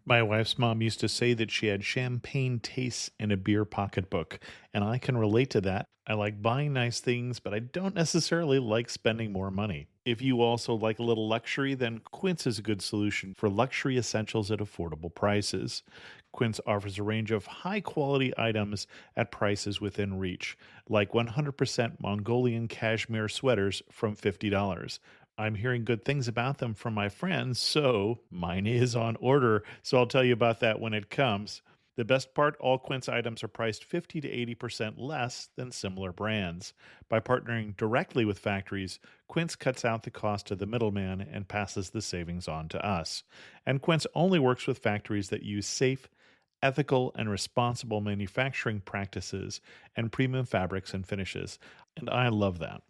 My wife's mom used to say that she had champagne tastes in a beer pocketbook, and I can relate to that. I like buying nice things, but I don't necessarily like spending more money. If you also like a little luxury, then Quince is a good solution for luxury essentials at affordable prices. Quince offers a range of high quality items at prices within reach, like 100% Mongolian cashmere sweaters from $50. I'm hearing good things about them from my friends, so mine is on order. So I'll tell you about that when it comes. The best part, all Quince items are priced 50 to 80% less than similar brands. By partnering directly with factories, Quince cuts out the cost of the middleman and passes the savings on to us. And Quince only works with factories that use safe, ethical, and responsible manufacturing practices and premium fabrics and finishes. And I love that.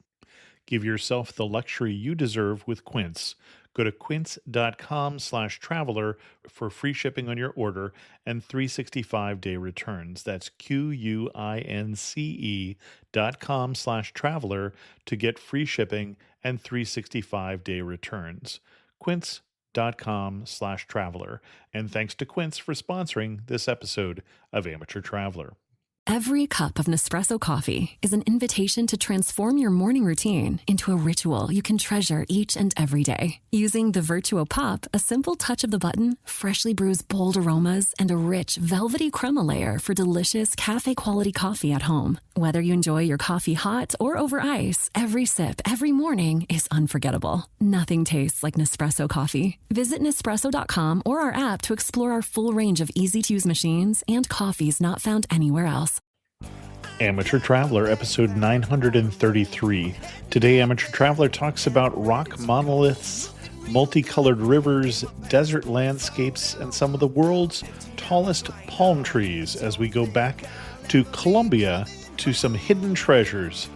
Give yourself the luxury you deserve with Quince. Go to quince.com/traveler for free shipping on your order and 365-day returns. That's QUINCE.com/traveler to get free shipping and 365-day returns. Quince.com/traveler. And thanks to Quince for sponsoring this episode of Amateur Traveler. Every cup of Nespresso coffee is an invitation to transform your morning routine into a ritual you can treasure each and every day. Using the Virtuo Pop, a simple touch of the button freshly brews bold aromas and a rich, velvety crema layer for delicious cafe-quality coffee at home. Whether you enjoy your coffee hot or over ice, every sip, every morning is unforgettable. Nothing tastes like Nespresso coffee. Visit Nespresso.com or our app to explore our full range of easy-to-use machines and coffees not found anywhere else. Amateur Traveler, episode 933. Today, Amateur Traveler talks about rock monoliths, multicolored rivers, desert landscapes, and some of the world's tallest palm trees as we go back to Colombia to some hidden treasures.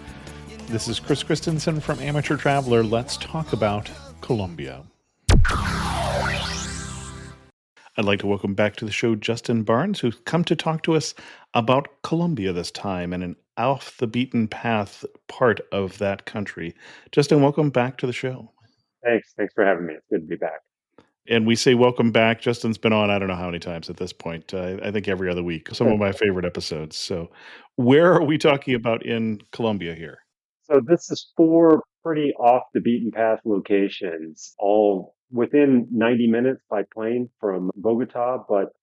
This is Chris Christensen from Amateur Traveler. Let's talk about Colombia. I'd like to welcome back to the show Justin Barnes, who's come to talk to us about Colombia this time and an off the beaten path part of that country. Justin, welcome back to the show. Thanks. Thanks for having me. It's good to be back. And we say welcome back. Justin's been on, I don't know how many times at this point. I think every other week. Some of my favorite episodes. So where are we talking about in Colombia here? So this is four pretty off the beaten path locations, all within 90 minutes by plane from Bogota, but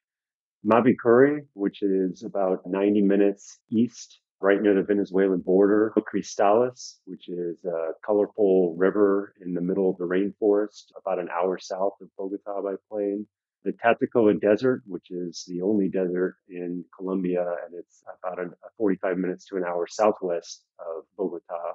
Mavecure, which is about 90 minutes east, right near the Venezuelan border. Cristales, which is a colorful river in the middle of the rainforest, about an hour south of Bogota by plane. The Tatacoa Desert, which is the only desert in Colombia, and it's about 45 minutes to an hour southwest of Bogota.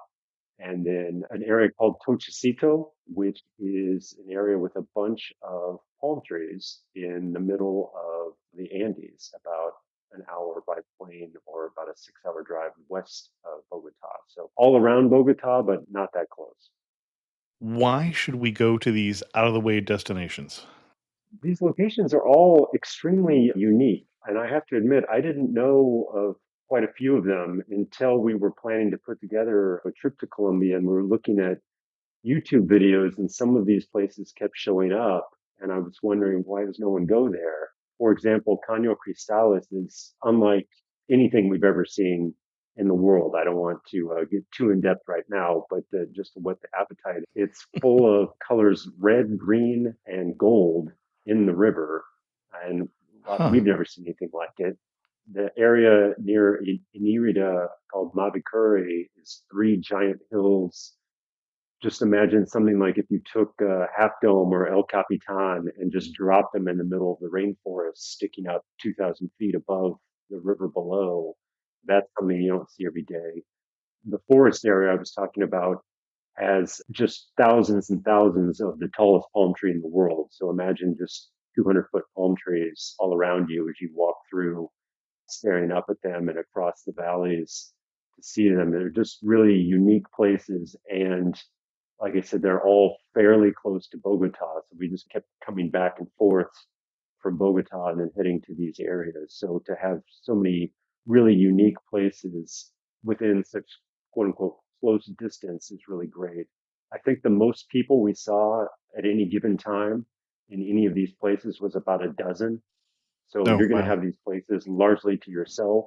And then an area called Tochecito, which is an area with a bunch of palm trees in the middle of the Andes, about an hour by plane or about a 6-hour drive west of Bogota. So all around Bogota, but not that close. Why should we go to these out of the way destinations? These locations are all extremely unique. And I have to admit, I didn't know of quite a few of them until we were planning to put together a trip to Colombia, and we were looking at YouTube videos, and some of these places kept showing up. And I was wondering, why does no one go there? For example, Caño Cristales is unlike anything we've ever seen in the world. I don't want to get too in depth right now, but just to whet the appetite, it's full of colors red, green, and gold in the river. And we've never seen anything like it. The area near Inírida called Mavecure is 3 giant hills. Just imagine something like if you took Half Dome or El Capitan and just dropped them in the middle of the rainforest, sticking up 2,000 feet above the river below. That's something you don't see every day. The forest area I was talking about has just thousands and thousands of the tallest palm tree in the world. So imagine just 200-foot palm trees all around you as you walk through, staring up at them and across the valleys to see them. They're just really unique places. And like I said, they're all fairly close to Bogota. So we just kept coming back and forth from Bogota and then heading to these areas. So to have so many really unique places within such quote unquote close distance is really great. I think the most people we saw at any given time in any of these places was about a dozen. So Oh, you're going to wow. have these places largely to yourself.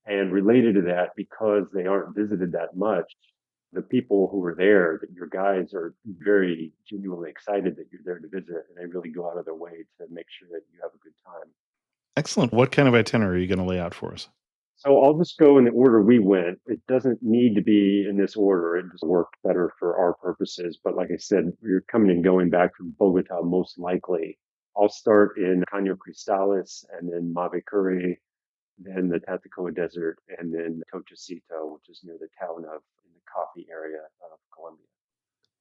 And related to that, because they aren't visited that much, the people who are there, that your guides are very genuinely excited that you're there to visit, and they really go out of their way to make sure that you have a good time. Excellent. What kind of itinerary are you going to lay out for us? So I'll just go in the order we went. It doesn't need to be in this order. It just worked better for our purposes. But like I said, you're coming and going back from Bogota most likely. I'll start in Caño Cristales and then Mavecure, then the Tatacoa Desert, and then Tochacito, which is near the town of in the coffee area of Colombia.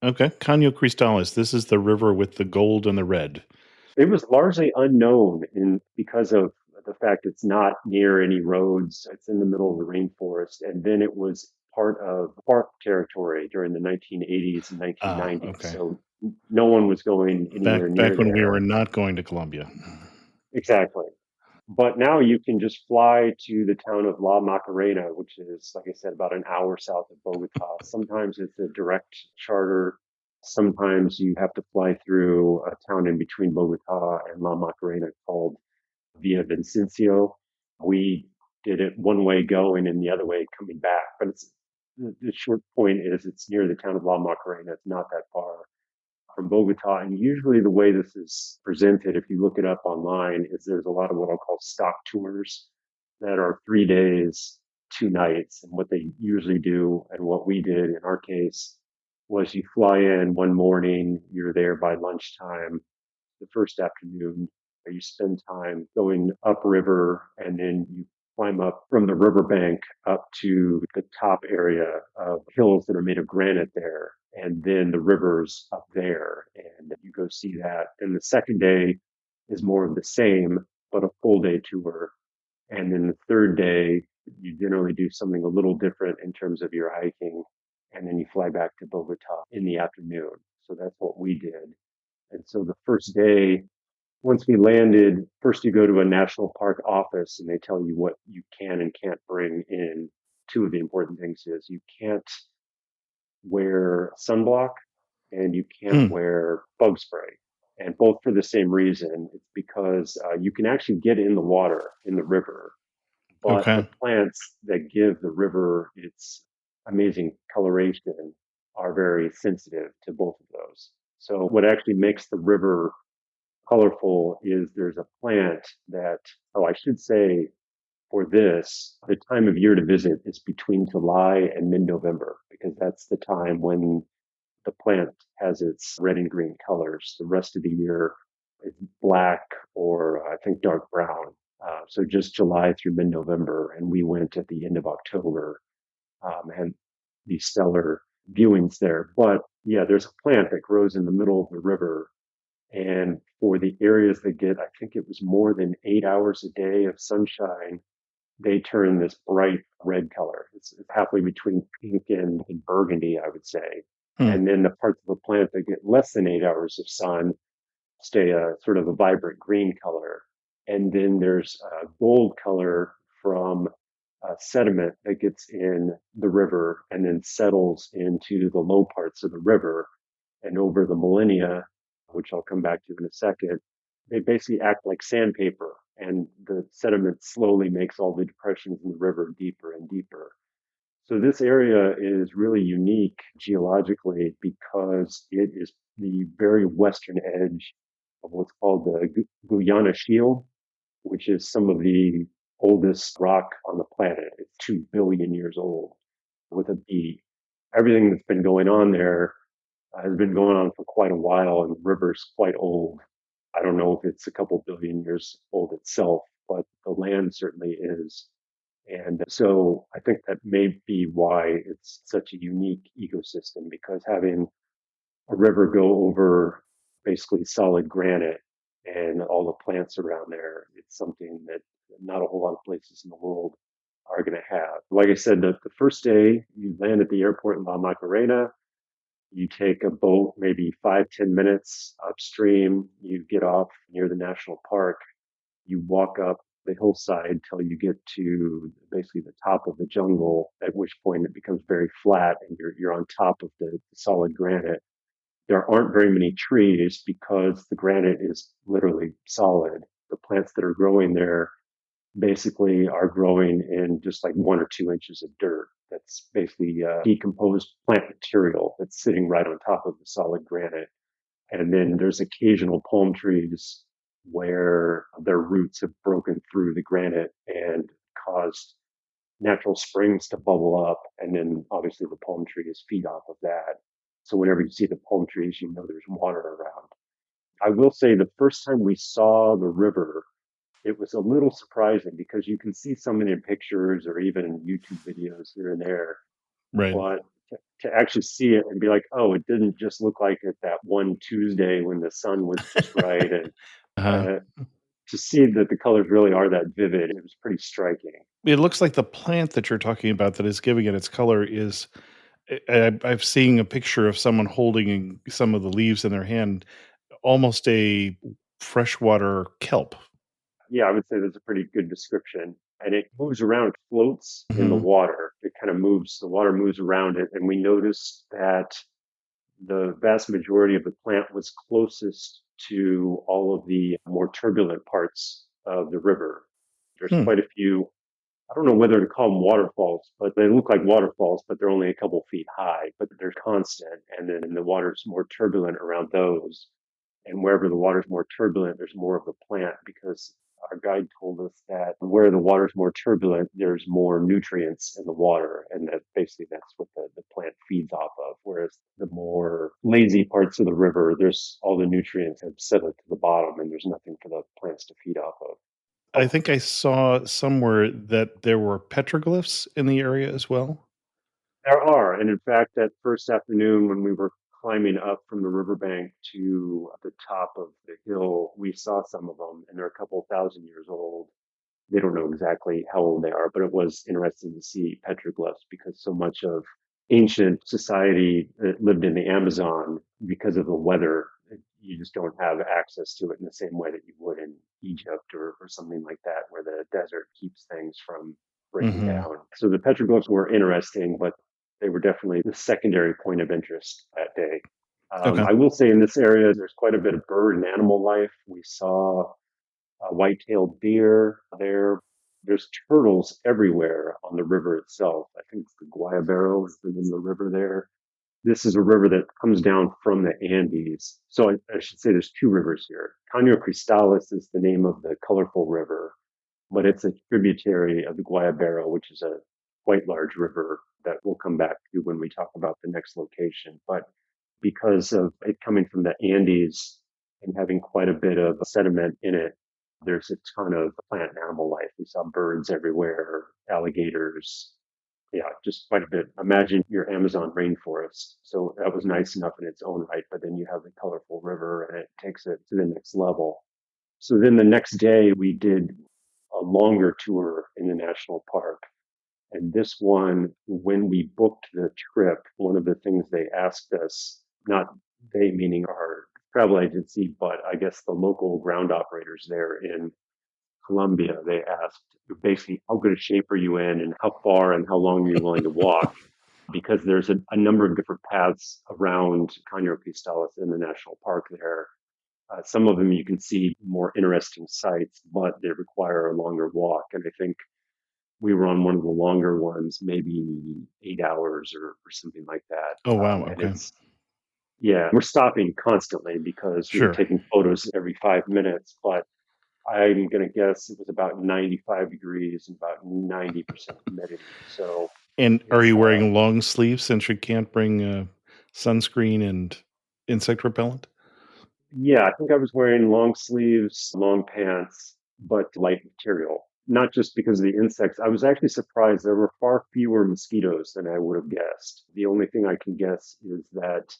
Okay. Caño Cristales. This is the river with the gold and the red. It was largely unknown in because of the fact it's not near any roads. It's in the middle of the rainforest, and then it was part of park territory during the 1980s and Ah, 1990s. okay. So no one was going anywhere Back near when we there. were not going to Colombia. Exactly. But now you can just fly to the town of La Macarena, which is, like I said, about an hour south of Bogota. Sometimes it's a direct charter. Sometimes you have to fly through a town in between Bogota and La Macarena called Via Vicencio. We did it one way going and the other way coming back. But the short point is it's near the town of La Macarena. It's not that far from Bogota. And usually the way this is presented, if you look it up online, is there's a lot of what I'll call stock tours that are 3 days, 2 nights. And what they usually do, and what we did in our case, was you fly in one morning, you're there by lunchtime, the first afternoon, you spend time going upriver, and then you climb up from the riverbank up to the top area of hills that are made of granite there. And then the river's up there, and you go see that. And the second day is more of the same, but a full day tour. And then the third day, you generally do something a little different in terms of your hiking. And then you fly back to Bogota in the afternoon. So that's what we did. And so the first day, once we landed, first you go to a national park office and they tell you what you can and can't bring in. Two of the important things is you can't wear sunblock and you can't Hmm. wear bug spray. And both for the same reason. It's because you can actually get in the water in the river, but the Okay. plants that give the river its amazing coloration are very sensitive to both of those. So what actually makes the river colorful is there's a plant that, oh, I should say for this, the time of year to visit is between July and mid November, because that's the time when the plant has its red and green colors. The rest of the year is black or I think dark brown. So just July through mid November. And we went at the end of October and these stellar viewings there. But yeah, there's a plant that grows in the middle of the river, and for the areas that get, I think it was more than 8 hours a day of sunshine, they turn this bright red color. It's halfway between pink and burgundy, I would say. Hmm. And then the parts of the plant that get less than 8 hours of sun stay a sort of a vibrant green color. And then there's a gold color from sediment that gets in the river and then settles into the low parts of the river. And over the millennia, which I'll come back to in a second, they basically act like sandpaper, and the sediment slowly makes all the depressions in the river deeper and deeper. So this area is really unique geologically because it is the very western edge of what's called the Guyana Shield, which is some of the oldest rock on the planet. It's 2 billion years old with a B. Everything that's been going on there has been going on for quite a while, and the river's quite old. I don't know if it's a couple billion years old itself, but the land certainly is. And so I think that may be why it's such a unique ecosystem, because having a river go over basically solid granite and all the plants around there, it's something that not a whole lot of places in the world are going to have. Like I said, the first day you land at the airport in La Macarena, you take a boat, maybe 5, 10 minutes upstream. You get off near the national park. You walk up the hillside till you get to basically the top of the jungle, at which point it becomes very flat and you're on top of the solid granite. There aren't very many trees because the granite is literally solid. The plants that are growing there basically are growing in just like 1 or 2 inches of dirt. That's basically decomposed plant material that's sitting right on top of the solid granite. And then there's occasional palm trees where their roots have broken through the granite and caused natural springs to bubble up. And then obviously the palm trees feed off of that. So whenever you see the palm trees, you know there's water around. I will say the first time we saw the river, it was a little surprising because you can see so many pictures or even YouTube videos here and there, Right. but to actually see it and be like, oh, it didn't just look like it that one Tuesday when the sun was just right, and Uh-huh. uh, to see that the colors really are that vivid, it was pretty striking. It looks like the plant that you're talking about that is giving it its color is I've seen a picture of someone holding some of the leaves in their hand, almost a freshwater kelp. Yeah, I would say that's a pretty good description. And it moves around, it floats in the Mhm. water. It kind of moves, the water moves around it. And we noticed that the vast majority of the plant was closest to all of the more turbulent parts of the river. There's Hmm. quite a few, I don't know whether to call them waterfalls, but they look like waterfalls, but they're only a couple feet high, but they're constant. And then the water's more turbulent around those. And wherever the water's more turbulent, there's more of the plant because our guide told us that where the water's more turbulent, there's more nutrients in the water. And that basically that's what the plant feeds off of. Whereas the more lazy parts of the river, there's all the nutrients have settled to the bottom and there's nothing for the plants to feed off of. I think I saw somewhere that there were petroglyphs in the area as well. There are. And in fact, that first afternoon when we were climbing up from the riverbank to the top of the hill, we saw some of them, and they're a couple thousand years old. They don't know exactly how old they are, but it was interesting to see petroglyphs because so much of ancient society that lived in the Amazon, because of the weather, you just don't have access to it in the same way that you would in Egypt or something like that, where the desert keeps things from breaking Mhm. down. So the petroglyphs were interesting, but they were definitely the secondary point of interest that day. Okay. I will say in this area, there's quite a bit of bird and animal life. We saw white-tailed deer there. There's turtles everywhere on the river itself. I think it's the Guayabero is the name of the river there. This is a river that comes down from the Andes. So I should say there's two rivers here. Caño Cristales is the name of the colorful river, but it's a tributary of the Guayabero, which is a quite large river that we'll come back to when we talk about the next location. But because of it coming from the Andes and having quite a bit of sediment in it, there's a ton of plant and animal life. We saw birds everywhere, alligators, yeah, just quite a bit. Imagine your Amazon rainforest. So that was nice enough in its own right, but then you have the colorful river and it takes it to the next level. So then the next day we did a longer tour in the national park. And this one, when we booked the trip, one of the things they asked us, not they meaning our travel agency, but I guess the local ground operators there in Colombia, they asked basically how good a shape are you in and how far and how long are you willing to walk? Because there's a number of different paths around Caño Cristales in the national park there. Some of them you can see more interesting sights, but they require a longer walk. And I think we were on one of the longer ones, maybe 8 hours or something like that. Oh, wow, And okay. it's, yeah, we're stopping constantly because we were Sure. taking photos every 5 minutes, but I'm going to guess it was about 95 degrees and about 90% humidity. So And are it's, you wearing long sleeves since you can't bring, sunscreen and insect repellent? yeah, I think I was wearing long sleeves, long pants, but light material. Not just because of the insects. I was actually surprised there were far fewer mosquitoes than I would have guessed. The only thing I can guess is that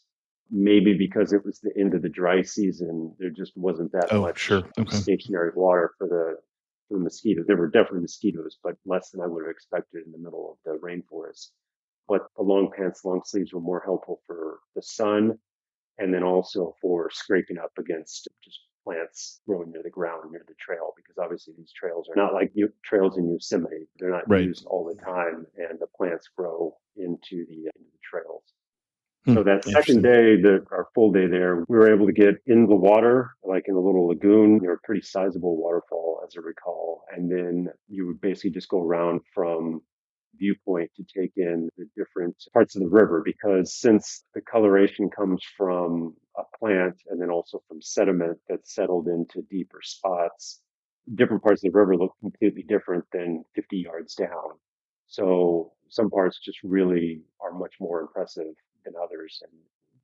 maybe because it was the end of the dry season, there just wasn't that Oh, much sure, okay. stationary water for the mosquitoes. There were definitely mosquitoes, but less than I would have expected in the middle of the rainforest. But the long pants, long sleeves were more helpful for the sun and then also for scraping up against just plants growing near the ground near the trail because obviously these trails are not like trails in Yosemite. They're not Right. used all the time, and the plants grow into the trails. Hmm, So that second interesting. day, our full day there, we were able to get in the water, like in a little lagoon. They were a pretty sizable waterfall, as I recall. And then you would basically just go around from viewpoint to take in the different parts of the river, because since the coloration comes from a plant and then also from sediment that's settled into deeper spots, different parts of the river look completely different than 50 yards down. So some parts just really are much more impressive than others. And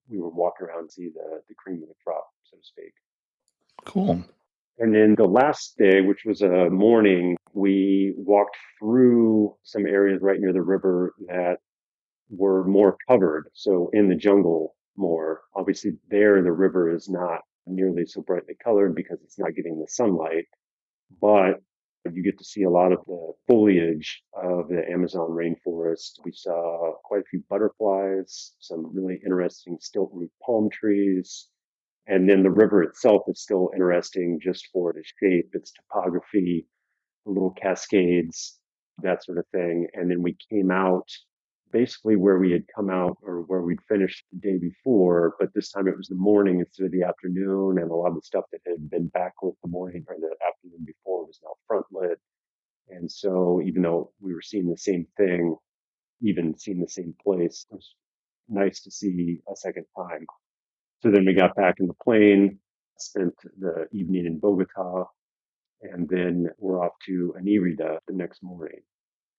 we would walk around and see the cream of the crop, so to speak. Cool. And then the last day, which was a morning, we walked through some areas right near the river that were more covered. So in the jungle more. Obviously, there the river is not nearly so brightly colored because it's not getting the sunlight, but you get to see a lot of the foliage of the Amazon rainforest. We saw quite a few butterflies, some really interesting stilt root palm trees. And then the river itself is still interesting just for its shape, its topography, the little cascades, that sort of thing. And then we came out basically where we had come out or where we'd finished the day before, but this time it was the morning instead of the afternoon, and a lot of the stuff that had been backlit the morning or the afternoon before was now front lit. And so even though we were seeing the same thing, even seeing the same place, it was nice to see a second time. So then we got back in the plane, spent the evening in Bogota, and then we're off to Inírida the next morning.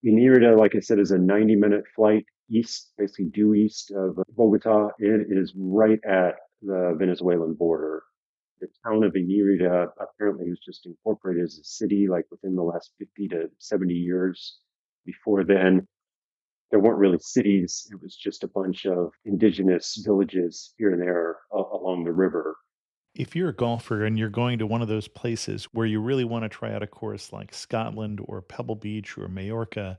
Inírida, like I said, is a 90-minute flight east, basically due east of Bogota. It is right at the Venezuelan border. The town of Inírida apparently was just incorporated as a city like within the last 50 to 70 years. Before then, there weren't really cities. It was just a bunch of indigenous villages here and there along the river. If you're a golfer and you're going to one of those places where you really want to try out a course like Scotland or Pebble Beach or Majorca,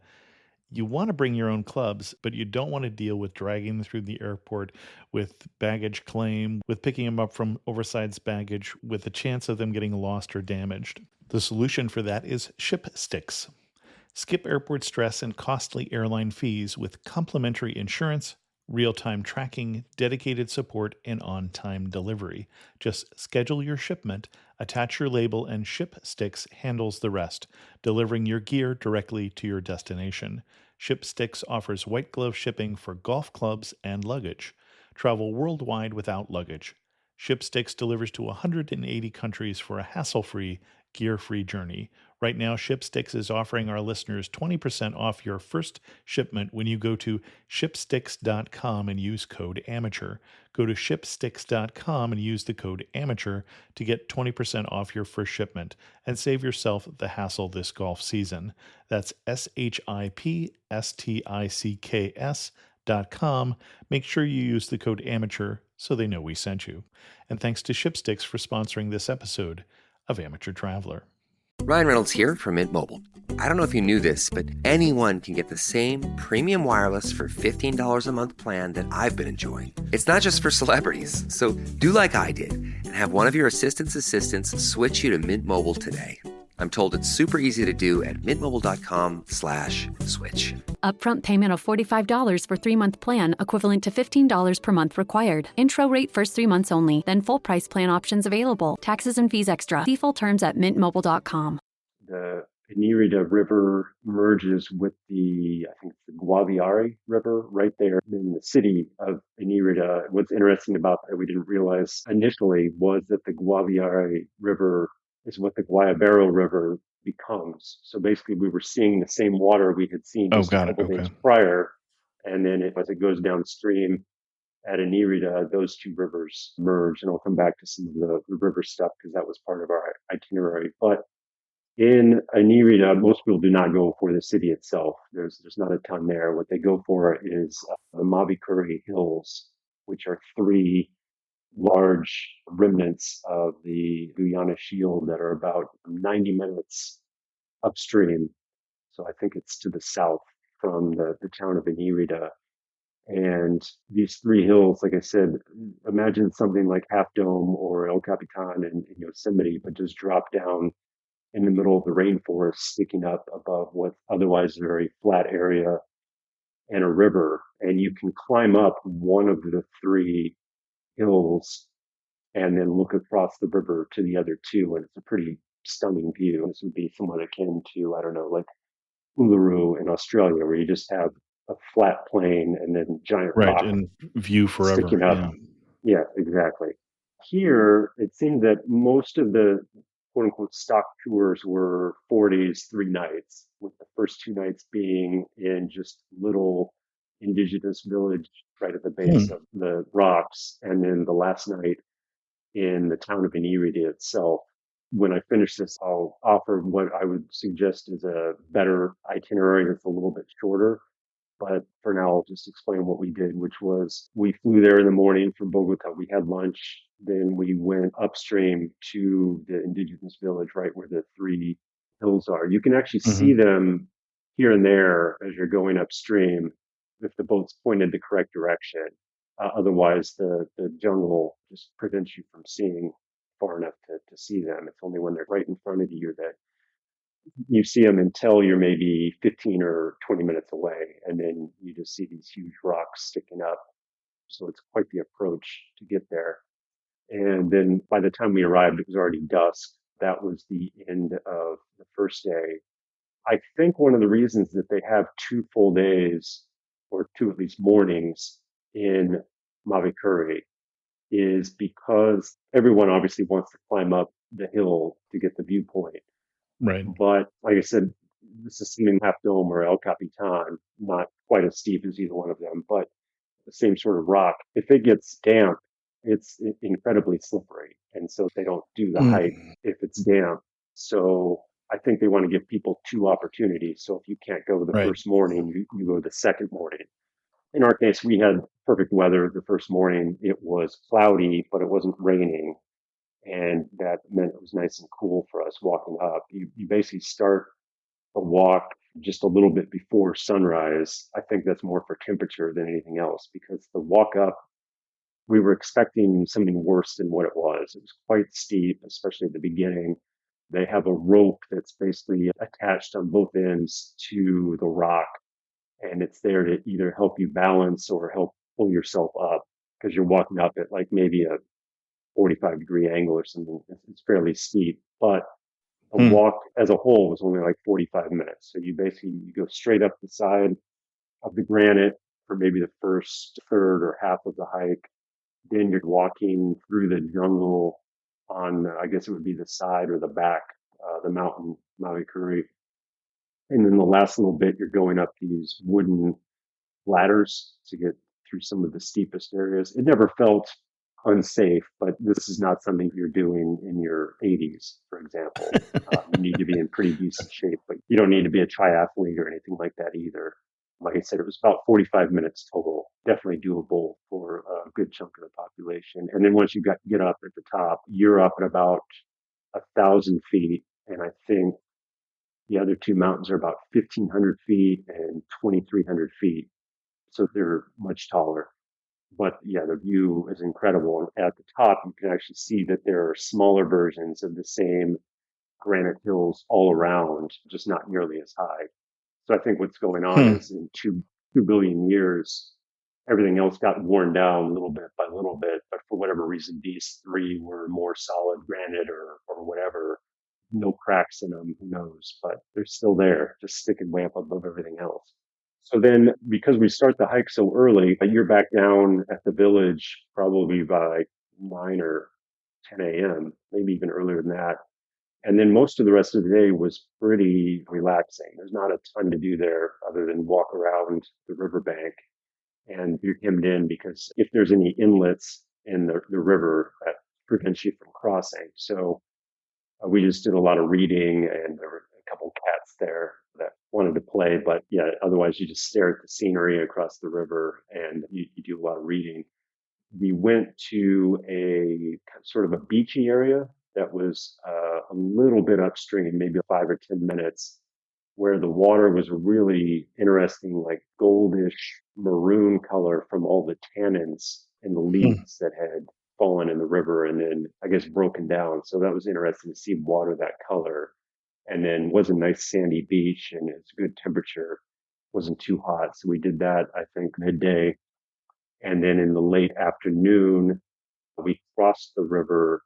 you want to bring your own clubs, but you don't want to deal with dragging them through the airport with baggage claim, with picking them up from oversized baggage, with the chance of them getting lost or damaged. The solution for that is Ship Sticks. Skip airport stress and costly airline fees with complimentary insurance, real time tracking, dedicated support, and on time delivery. Just schedule your shipment, attach your label, and Ship Sticks handles the rest, delivering your gear directly to your destination. Ship Sticks offers white glove shipping for golf clubs and luggage. Travel worldwide without luggage. ShipSticks delivers to 180 countries for a hassle-free, gear-free journey. Right now, ShipSticks is offering our listeners 20% off your first shipment when you go to shipsticks.com and use code amateur. Go to shipsticks.com and use the code amateur to get 20% off your first shipment and save yourself the hassle this golf season. That's shipsticks.com. Make sure you use the code amateur so they know we sent you. And thanks to ShipSticks for sponsoring this episode of Amateur Traveler. Ryan Reynolds here from Mint Mobile. I don't know if you knew this, but anyone can get the same premium wireless for $15 a month plan that I've been enjoying. It's not just for celebrities. So do like I did and have one of your assistant's assistants switch you to Mint Mobile today. I'm told it's super easy to do at mintmobile.com/switch. Upfront payment of $45 for 3-month plan, equivalent to $15 per month required. Intro rate first 3 months only, then full price plan options available. Taxes and fees extra. See full terms at mintmobile.com. The Inírida River merges with I think it's the Guaviare River right there in the city of Inírida. What's interesting about that we didn't realize initially was that the Guaviare River is what the Guayabero River becomes. So basically, we were seeing the same water we had seen Oh, just a got it. couple days Okay. prior. And then as it goes downstream at Inírida, those two rivers merge. And I'll come back to some of the river stuff because that was part of our itinerary. But in Inírida, most people do not go for the city itself. There's not a ton there. What they go for is the Mavecure Hills, which are three large remnants of the Guyana Shield that are about 90 minutes upstream. So I think it's to the south from the town of Inírida. And these three hills, like I said, imagine something like Half Dome or El Capitan in Yosemite, but just drop down in the middle of the rainforest, sticking up above what's otherwise a very flat area. and a river, and you can climb up one of the three hills and then look across the river to the other two, and it's a pretty stunning view. This would be somewhat akin to, I don't know, like Uluru in Australia, where you just have a flat plain and then giant Right, rock and view forever, sticking up. yeah. Yeah, exactly. Here, it seemed that most of the quote unquote stock tours were 4 days, 3 nights, with the first 2 nights being in just little indigenous village right at the base Hmm, of the rocks, and then the last night in the town of Inírida itself. When I finish this, I'll offer what I would suggest is a better itinerary that's a little bit shorter. But for now, I'll just explain what we did, which was we flew there in the morning from Bogota. We had lunch. Then we went upstream to the indigenous village right where the three hills are. You can actually see mhm, them here and there as you're going upstream if the boat's pointed the correct direction. Otherwise, the jungle just prevents you from seeing far enough to see them. It's only when they're right in front of you that you see them until you're maybe 15 or 20 minutes away, and then you just see these huge rocks sticking up. So it's quite the approach to get there. And then by the time we arrived, it was already dusk. That was the end of the first day. I think one of the reasons that they have 2 full days, or two at least mornings, in Mavecure is because everyone obviously wants to climb up the hill to get the viewpoint. right. But like I said, this is something Half Dome or El Capitan, not quite as steep as either one of them, but the same sort of rock. If it gets damp, it's incredibly slippery. And so they don't do the hike Mm, if it's damp. So I think they want to give people two opportunities. So if you can't go the right, first morning, you go the second morning. In our case, we had perfect weather the first morning. It was cloudy, but it wasn't raining. And that meant it was nice and cool for us walking up. You basically start a walk just a little bit before sunrise. I think that's more for temperature than anything else, because the walk up, we were expecting something worse than what it was. It was quite steep, especially at the beginning. They have a rope that's basically attached on both ends to the rock, and it's there to either help you balance or help pull yourself up because you're walking up at like maybe a 45-degree angle or something. It's fairly steep, but a hmm, walk as a whole was only like 45 minutes. So you go straight up the side of the granite for maybe the first third or half of the hike. Then you're walking through the jungle on, I guess it would be the side or the back, the mountain, Mavecure. And then the last little bit, you're going up these wooden ladders to get through some of the steepest areas. It never felt unsafe, but this is not something you're doing in your 80s, for example. You need to be in pretty decent shape, but you don't need to be a triathlete or anything like that either. Like I said, it was about 45 minutes total. Definitely doable for a good chunk of the population. And then once you get up at the top, you're up at about 1,000 feet, and I think the other two mountains are about 1,500 feet and 2,300 feet, so they're much taller. But yeah, the view is incredible. And at the top, you can actually see that there are smaller versions of the same granite hills all around, just not nearly as high. So I think what's going on hmm, is in 2 billion years, everything else got worn down little bit by little bit. But for whatever reason, these three were more solid granite or whatever. No cracks in them, who knows? But they're still there, just sticking way up above everything else. So then, because we start the hike so early, you're back down at the village probably by 9 or 10 a.m., maybe even earlier than that. And then most of the rest of the day was pretty relaxing. There's not a ton to do there other than walk around the riverbank, and you're hemmed in because if there's any inlets in the river, that prevents you from crossing. So we just did a lot of reading, and there were a couple cats there that wanted to play. But yeah, otherwise you just stare at the scenery across the river and you do a lot of reading. We went to a sort of a beachy area that was a little bit upstream, maybe 5 or 10 minutes, where the water was really interesting, like goldish maroon color from all the tannins and the hmm. leaves that had fallen in the river and then I guess broken down. So that was interesting to see water that color. And then was a nice sandy beach and it's good temperature. wasn't too hot. So we did that, I think, midday. And then in the late afternoon, we crossed the river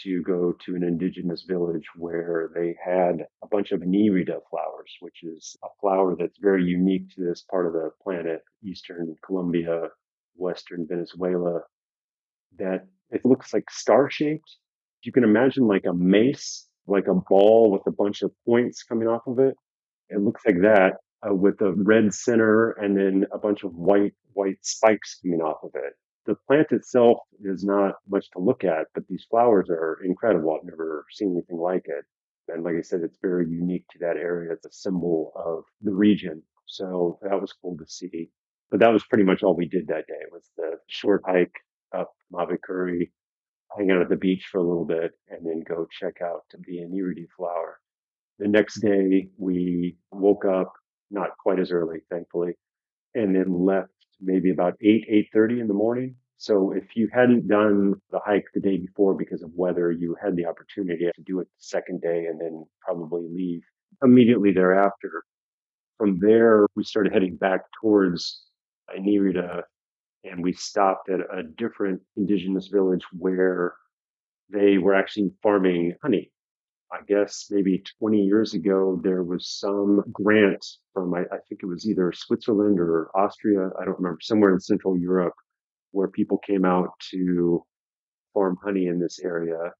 to go to an indigenous village where they had a bunch of Inírida flowers, which is a flower that's very unique to this part of the planet, eastern Colombia, western Venezuela, that it looks like star shaped. You can imagine like a mace, like a ball with a bunch of points coming off of it. It looks like that with a red center and then a bunch of white spikes coming off of it. The plant itself is not much to look at, but these flowers are incredible. I've never seen anything like it. And like I said, it's very unique to that area. It's a symbol of the region. So that was cool to see. But that was pretty much all we did that day was the short hike up Mavecure, hang out at the beach for a little bit, and then go check out the Inírida flower. The next day, we woke up not quite as early, thankfully, and then left maybe about 8:30 in the morning. So if you hadn't done the hike the day before because of weather, you had the opportunity to do it the second day and then probably leave immediately thereafter. From there, we started heading back towards Inírida, and we stopped at a different indigenous village where they were actually farming honey. I guess maybe 20 years ago, there was some grant from, I think it was either Switzerland or Austria, I don't remember, somewhere in Central Europe, where people came out to farm honey in this area.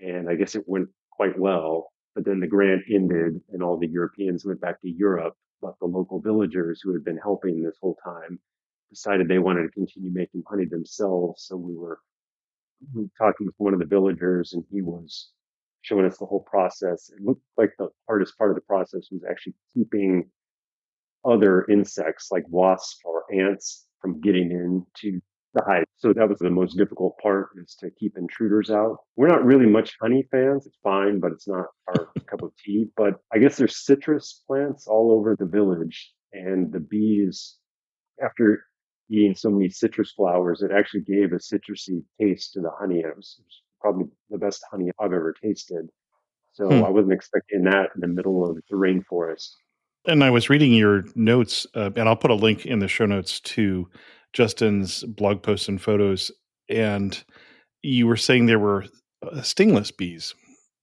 And I guess it went quite well. But then the grant ended, and all the Europeans went back to Europe. But the local villagers who had been helping this whole time decided they wanted to continue making honey themselves. So we were talking with one of the villagers, and he was showing us the whole process. It looked like the hardest part of the process was actually keeping other insects like wasps or ants from getting into the hive. So that was the most difficult part, is to keep intruders out. We're not really much honey fans. It's fine, but it's not our cup of tea. But I guess there's citrus plants all over the village, and the bees, after eating so many citrus flowers, it actually gave a citrusy taste to the honey. It was probably the best honey I've ever tasted. So Hmm. I wasn't expecting that in the middle of the rainforest. And I was reading your notes, and I'll put a link in the show notes to Justin's blog posts and photos. And you were saying there were stingless bees.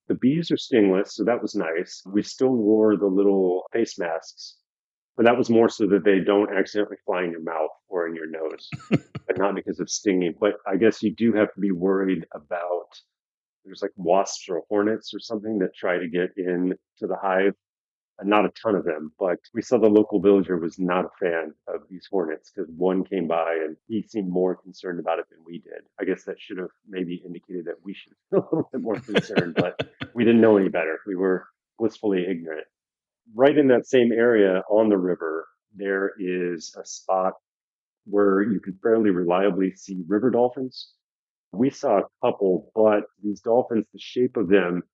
The bees are stingless, so that was nice. We still wore the little face masks, but that was more so that they don't accidentally fly in your mouth or in your nose, but not because of stinging. But I guess you do have to be worried about, there's like wasps or hornets or something that try to get in to the hive. Not a ton of them, but we saw the local villager was not a fan of these hornets because one came by and he seemed more concerned about it than we did. I guess that should have maybe indicated that we should feel a little bit more concerned, but we didn't know any better. We were blissfully ignorant. Right in that same area on the river, there is a spot where you can fairly reliably see river dolphins. We saw a couple, but these dolphins, the shape of them,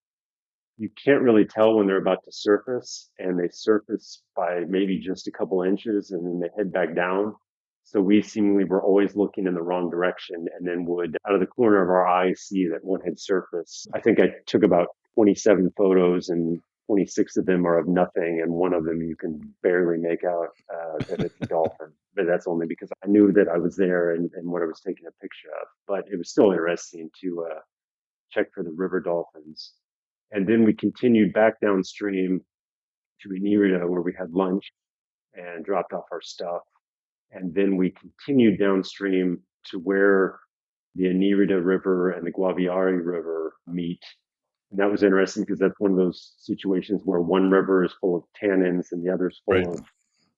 you can't really tell when they're about to surface, and they surface by maybe just a couple inches and then they head back down. So we seemingly were always looking in the wrong direction, and then would, out of the corner of our eye, see that one had surfaced. I think I took about 27 photos, and 26 of them are of nothing, and one of them you can barely make out that it's a dolphin. But that's only because I knew that I was there and what I was taking a picture of. But it was still interesting to check for the river dolphins. And then we continued back downstream to Inírida, where we had lunch and dropped off our stuff. And then we continued downstream to where the Inírida River and the Guaviare River meet. And that was interesting because that's one of those situations where one river is full of tannins and the other is Right. full of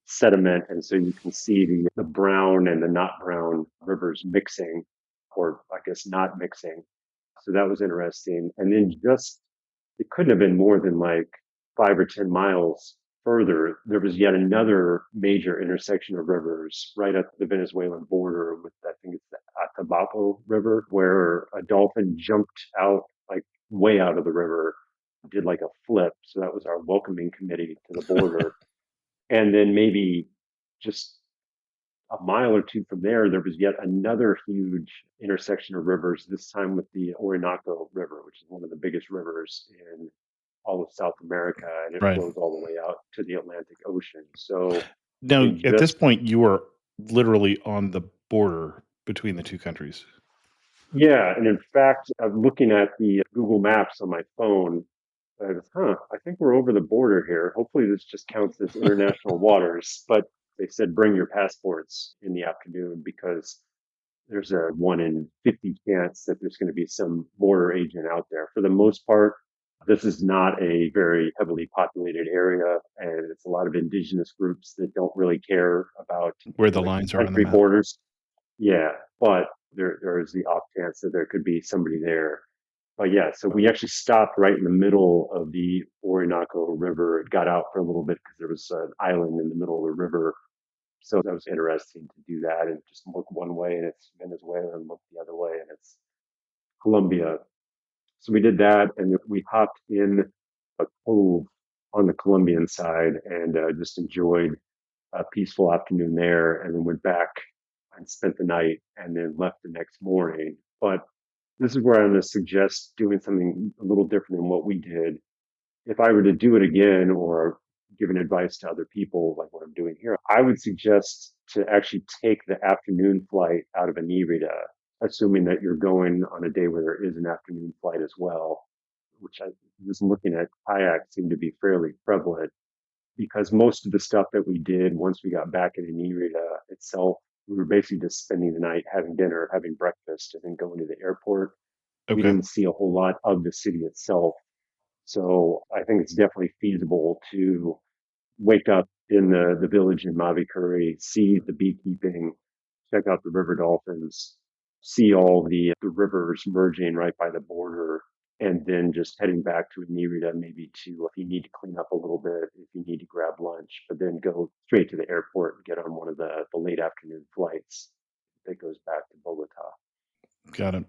sediment. And so you can see the brown and the not brown rivers mixing, or I guess not mixing. So that was interesting. And then just, it couldn't have been more than like 5 or 10 miles further, there was yet another major intersection of rivers right at the Venezuelan border with, I think it's the Atabapo River, where a dolphin jumped out, like way out of the river, did like a flip. So that was our welcoming committee to the border. And then maybe just a mile or two from there, there was yet another huge intersection of rivers, this time with the Orinoco River, which is one of the biggest rivers in all of South America, and it Right. flows all the way out to the Atlantic Ocean. So Now, And at this just, point, you are literally on the border between the two countries. yeah. And in fact, I'm looking at the Google Maps on my phone. I was, I think we're over the border here. Hopefully this just counts as international waters. But they said bring your passports in the afternoon because there's a 1 in 50 chance that there's going to be some border agent out there. For the most part, this is not a very heavily populated area, and it's a lot of indigenous groups that don't really care about Where the like lines are on the country map. borders. Yeah, but there is the off chance that there could be somebody there. But yeah, so we actually stopped right in the middle of the Orinoco River. It got out for a little bit because there was an island in the middle of the river, so that was interesting to do that and just look one way and it's Venezuela and look the other way and it's Colombia. So we did that and we hopped in a cove on the Colombian side and just enjoyed a peaceful afternoon there and then went back and spent the night and then left the next morning. But this is where I'm going to suggest doing something a little different than what we did. If I were to do it again or giving advice to other people like what I'm doing here, I would suggest to actually take the afternoon flight out of Inírida, assuming that you're going on a day where there is an afternoon flight as well, which I was looking at kayaks seem to be fairly prevalent because most of the stuff that we did once we got back in Inírida itself, we were basically just spending the night having dinner, having breakfast, and then going to the airport. We Okay. didn't see a whole lot of the city itself. So I think it's definitely feasible to wake up in the village in Mavecure, see the beekeeping, check out the river dolphins, see all the rivers merging right by the border, and then just heading back to Inírida maybe to if you need to clean up a little bit, if you need to grab lunch, but then go straight to the airport and get on one of the late afternoon flights that goes back to Bogota. Got it.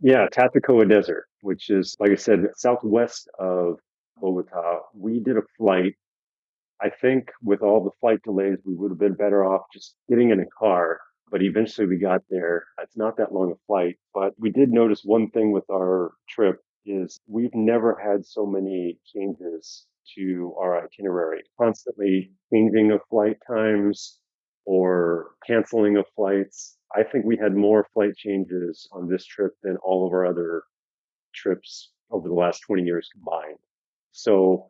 Yeah, Tatacoa Desert, which is, like I said, southwest of Bogota. We did a flight. I think with all the flight delays, we would have been better off just getting in a car. But eventually we got there. It's not that long a flight, but we did notice one thing with our trip is we've never had so many changes to our itinerary, constantly changing of flight times or canceling of flights. I think we had more flight changes on this trip than all of our other trips over the last 20 years combined. So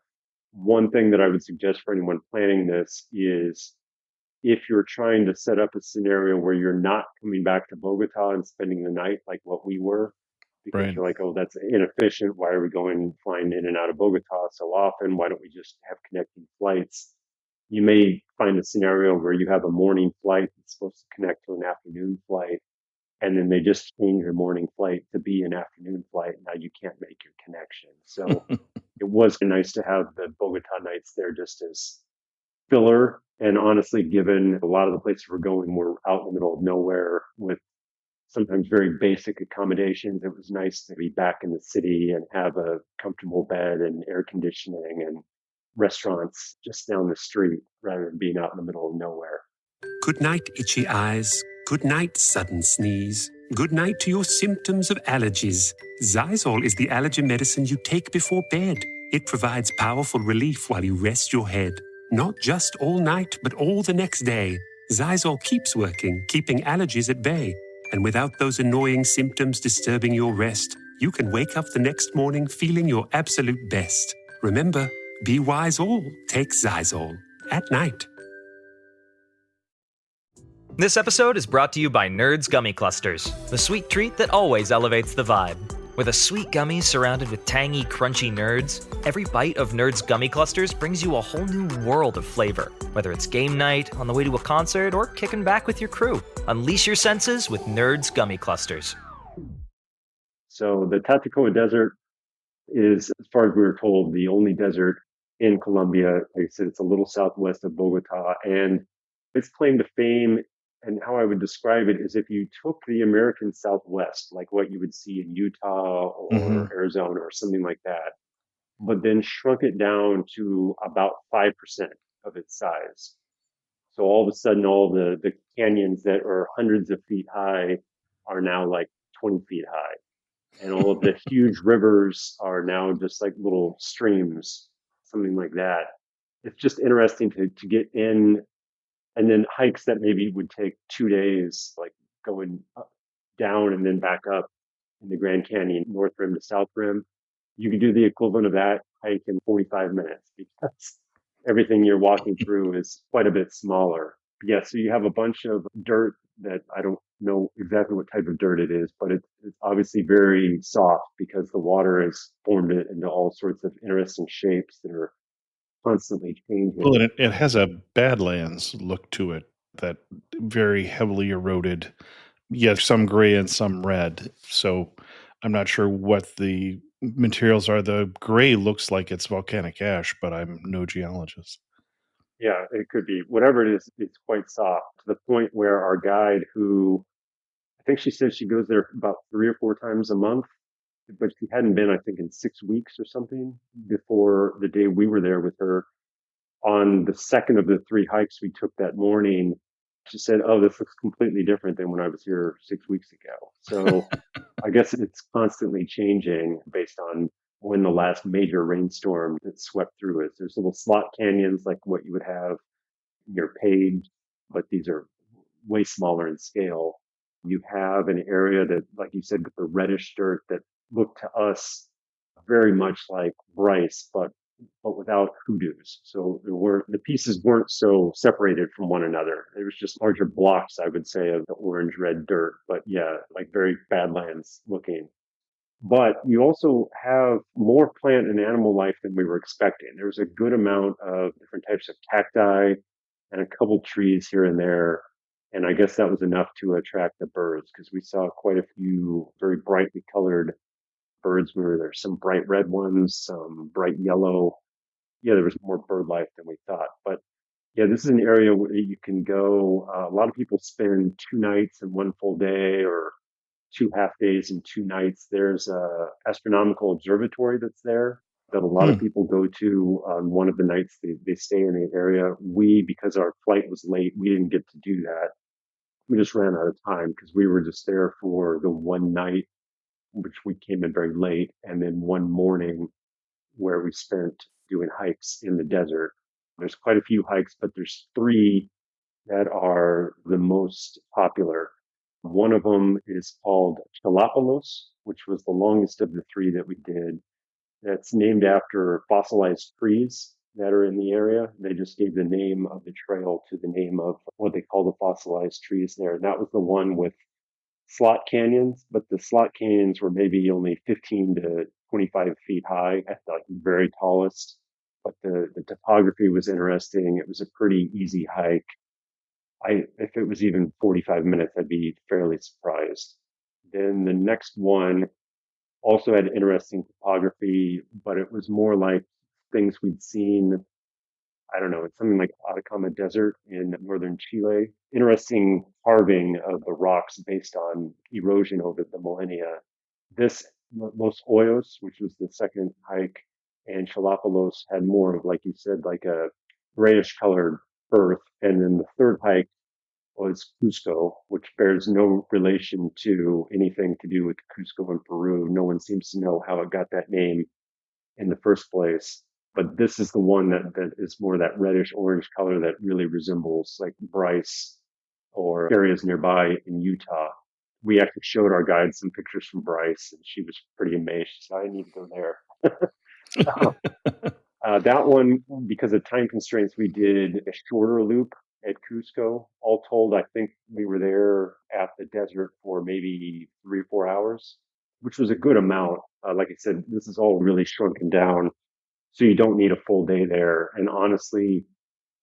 one thing that I would suggest for anyone planning this is if you're trying to set up a scenario where you're not coming back to Bogota and spending the night like what we were, because Right. you're like, oh, that's inefficient. Why are we going flying in and out of Bogota so often? Why don't we just have connecting flights? You may find a scenario where you have a morning flight that's supposed to connect to an afternoon flight, and then they just change your morning flight to be an afternoon flight. Now you can't make your connection. So it was nice to have the Bogota nights there just as filler. And honestly, given a lot of the places we're going were out in the middle of nowhere with sometimes very basic accommodations, it was nice to be back in the city and have a comfortable bed and air conditioning and restaurants just down the street rather than being out in the middle of nowhere. Good night, itchy eyes. Good night, sudden sneeze. Good night to your symptoms of allergies. Xyzal is the allergy medicine you take before bed. It provides powerful relief while you rest your head. Not just all night, but all the next day. Xyzal keeps working, keeping allergies at bay. And without those annoying symptoms disturbing your rest, you can wake up the next morning feeling your absolute best. Remember, be wise all. Take Xyzal. At night. This episode is brought to you by Nerds Gummy Clusters, the sweet treat that always elevates the vibe. With a sweet gummy surrounded with tangy, crunchy nerds, every bite of Nerds Gummy Clusters brings you a whole new world of flavor. Whether it's game night, on the way to a concert, or kicking back with your crew, unleash your senses with Nerds Gummy Clusters. So the Tatacoa Desert is, as far as we were told, the only desert in Colombia. Like I said, it's a little southwest of Bogota, and its claim to fame and how I would describe it is if you took the American Southwest, like what you would see in Utah Hmm. or Arizona or something like that, but then shrunk it down to about 5% of its size. So all of a sudden, all the canyons that are hundreds of feet high are now like 20 feet high. And all of the huge rivers are now just like little streams. something like that. It's just interesting to get in, and then hikes that maybe would take 2 days, like going down and then back up in the Grand Canyon, North Rim to South Rim. You could do the equivalent of that hike in 45 minutes because everything you're walking through is quite a bit smaller. Yeah, so you have a bunch of dirt that I don't know exactly what type of dirt it is, but it's obviously very soft because the water has formed it into all sorts of interesting shapes that are constantly Well, changing. and it has a Badlands look to it, that very heavily eroded. Yes, some gray and some red. So I'm not sure what the materials are. The gray looks like it's volcanic ash, but I'm no geologist. Yeah, it could be whatever it is. It's quite soft to the point where our guide, who I think she said she goes there about 3 or 4 times a month, but she hadn't been, I think, in 6 weeks or something before the day we were there with her. On the second of the three hikes we took that morning, she said, "Oh, this looks completely different than when I was here 6 weeks ago." So I guess it's constantly changing based on when the last major rainstorm that swept through is. There's little slot canyons like what you would have in your page, but these are way smaller in scale. You have an area that, like you said, with the reddish dirt that looked to us very much like Bryce, but without hoodoos. So the pieces weren't so separated from one another. It was just larger blocks, I would say, of the orange red dirt. But yeah, like very Badlands looking. But you also have more plant and animal life than we were expecting. There was a good amount of different types of cacti and a couple trees here and there. And I guess that was enough to attract the birds because we saw quite a few very brightly colored birds. Where there's some bright red ones, some bright yellow. Yeah, there was more bird life than we thought. But yeah, this is an area where you can go. A lot of people spend 2 nights and one full day, or 2 half days and 2 nights. There's a astronomical observatory that's there that a lot of Hmm. people go to on one of the nights they stay in the area. Because our flight was late, we didn't get to do that. We just ran out of time because we were just there for the one night, which we came in very late, and then one morning where we spent doing hikes in the desert. There's quite a few hikes, but there's three that are the most popular. One of them is called Chalapalos, which was the longest of the three that we did. That's named after fossilized trees that are in the area. They just gave the name of the trail to the name of what they call the fossilized trees there. And that was the one with slot canyons, but the slot canyons were maybe only 15 to 25 feet high at the very tallest. But the topography was interesting. It was a pretty easy hike. If it was even 45 minutes, I'd be fairly surprised. Then the next one also had interesting topography, but it was more like things we'd seen. I don't know, it's something like Atacama Desert in northern Chile. Interesting carving of the rocks based on erosion over the millennia. This Los Hoyos, which was the second hike, and Chalapalos had more of, like you said, like a grayish colored earth. And then the third hike was Cusco, which bears no relation to anything to do with Cusco in Peru. No one seems to know how it got that name in the first place. But this is the one that is more that reddish orange color that really resembles like Bryce or areas nearby in Utah. We actually showed our guide some pictures from Bryce, and she was pretty amazed. She said, "I need to go there." That one, because of time constraints, we did a shorter loop at Cusco. All told, I think we were there at the desert for maybe 3 or 4 hours, which was a good amount. Like I said, this is all really shrunken down, so you don't need a full day there. And honestly,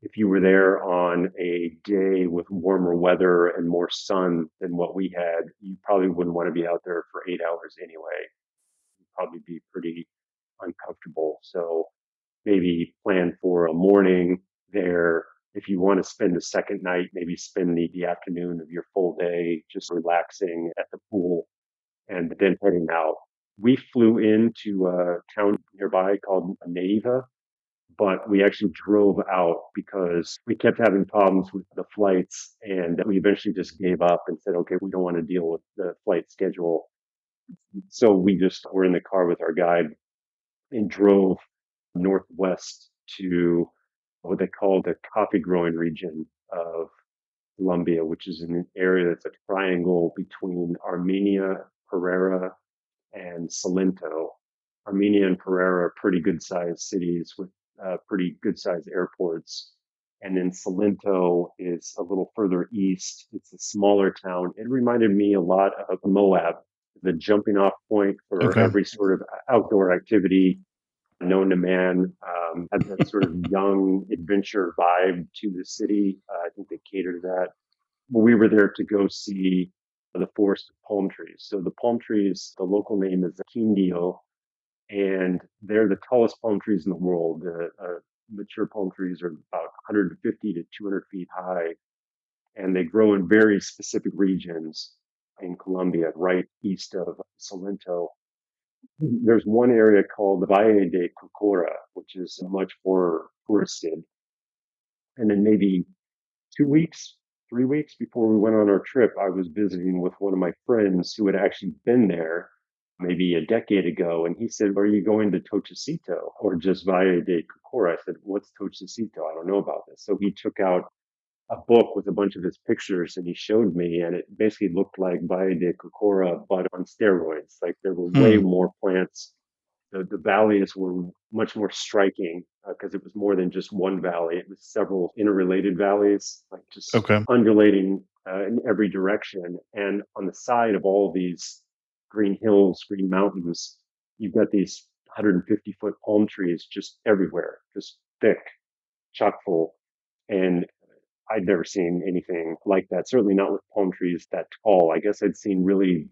if you were there on a day with warmer weather and more sun than what we had, you probably wouldn't want to be out there for 8 hours anyway. You'd probably be pretty uncomfortable. So maybe plan for a morning there. If you want to spend the second night, maybe spend the afternoon of your full day just relaxing at the pool and then heading out. We flew into a town nearby called Neiva, but we actually drove out because we kept having problems with the flights, and we eventually just gave up and said, okay, we don't want to deal with the flight schedule. So we just were in the car with our guide and drove northwest to what they call the coffee growing region of Colombia, which is an area that's a triangle between Armenia, Pereira, and Salento. Armenia and Pereira are pretty good sized cities with pretty good sized airports. And then Salento is a little further east. It's a smaller town. It reminded me a lot of Moab, the jumping off point for Okay. every sort of outdoor activity known to man. Had that sort of young adventure vibe to the city. I think they cater to that. We were there to go see the forest of palm trees. So the palm trees, the local name is Quindio, and they're the tallest palm trees in the world. The mature palm trees are about 150 to 200 feet high, and they grow in very specific regions in Colombia, right east of Salento. There's one area called the Valle de Cocora, which is much more forested. And then maybe 2 weeks, 3 weeks before we went on our trip, I was visiting with one of my friends who had actually been there maybe a decade ago. And he said, "Are you going to Tochecito or just Valle de Cocora?" I said, "What's Tochecito? I don't know about this." So he took out a book with a bunch of his pictures and he showed me, and it basically looked like Valle de Cocora, but on steroids. Like there were way Hmm. more plants. The valleys were much more striking because it was more than just one valley. It was several interrelated valleys, like just Okay. undulating in every direction. And on the side of all these green hills, green mountains, you've got these 150-foot palm trees just everywhere, just thick, chock full. And I'd never seen anything like that. Certainly not with palm trees that tall. I guess I'd seen really